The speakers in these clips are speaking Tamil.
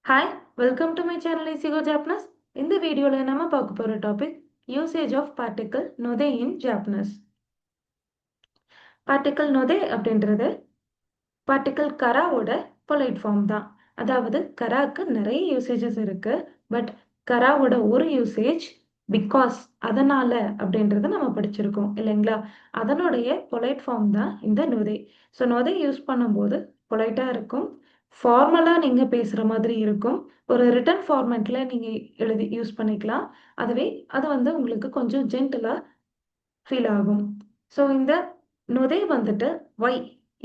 Hi welcome to my channel Ichigo Japanese. இந்த வீடியோவில் நம்ம பார்க்க போகிற டாபிக் யூசேஜ் ஆஃப் பார்ட்டிக்கல் நொதே இன் ஜாப்னஸ். பார்ட்டிக்கல் நொதே அப்படின்றது பார்ட்டிக்கல் கராவோட பொலைட் ஃபார்ம் தான். அதாவது கராவுக்கு நிறைய யூசேஜஸ் இருக்கு. பட் கராவோட ஒரு யூசேஜ் பிகாஸ் அதனால அப்படின்றத நம்ம படிச்சிருக்கோம் இல்லைங்களா? அதனுடைய பொலைட் ஃபார்ம் தான் இந்த நொதே. ஸோ நொதே யூஸ் பண்ணும்போது பொலைட்டாக இருக்கும், ஃபார்மலாக நீங்கள் பேசுகிற மாதிரி இருக்கும், ஒரு ரிட்டன் ஃபார்மேட்டில் நீங்கள் எழுதி யூஸ் பண்ணிக்கலாம். அதுவே அது வந்து உங்களுக்கு கொஞ்சம் ஜென்டிலாக ஃபீல் ஆகும். ஸோ இந்த நொதே வந்துட்டு ஒய்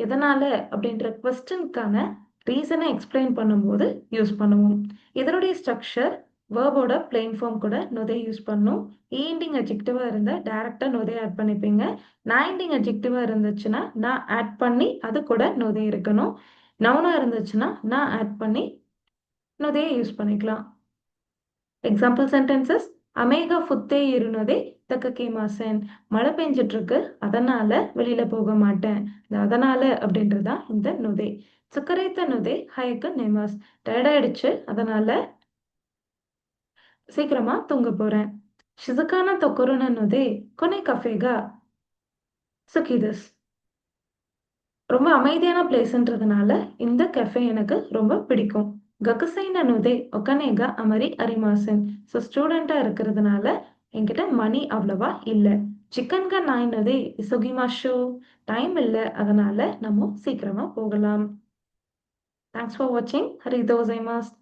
எதனால அப்படின்ற கொஸ்டினுக்கான ரீசனை எக்ஸ்பிளைன் பண்ணும்போது யூஸ் பண்ணுவோம். இதனுடைய ஸ்ட்ரக்சர் வேர்போட பிளெயின் ஃபார்ம் கூட நொதே யூஸ் பண்ணும். ஈண்டிங் அட்ஜெக்டிவா இருந்தா டைரக்டா நொதே ஆட் பண்ணிப்பீங்க. நாயிண்டிங் அட்ஜெக்டிவா இருந்துச்சுன்னா நான் ஆட் பண்ணி அது கூட நொதே இருக்கணும். நவுனா இருந்துச்சுன்னா நான் ஆட் பண்ணி நொதையை யூஸ் பண்ணிக்கலாம். எக்ஸாம்பிள் சென்டென்சஸ்: அமேகா ஃபுத்தே இருனதே தக்கக்கே மாசன். மழை பெஞ்சிட்டு இருக்கு, அதனால வெளியில போக மாட்டேன். இந்த அதனால அப்படின்றதா இந்த நொதே. சுக்கரைத்த நொதே ஹயக்க நெமாஸ். டயர்டாயிடுச்சு, அதனால சீக்கிரமா தூங்க போறேன். ஷிசுக்கான தொக்கருன நொதே கொனை கஃபேகா சுகிதஸ். ரொம்ப அமைதியான பிளேஸ்ன்றதுனால இந்த கஃபே எனக்கு ரொம்ப பிடிக்கும். ககுசைன நொதே ஒக்கனேகா அமரி அரிமாசன். ஸோ ஸ்டூடெண்ட்டாக இருக்கிறதுனால என்கிட்ட மணி அவ்வளவா இல்லை. சிக்கன்கா நாயினதே இசுகிமாஷோ. டைம் இல்லை, அதனால நம்ம சீக்கிரமா போகலாம். தேங்க்ஸ் ஃபார் வாட்சிங். ஹரிதோசைமாஸ்.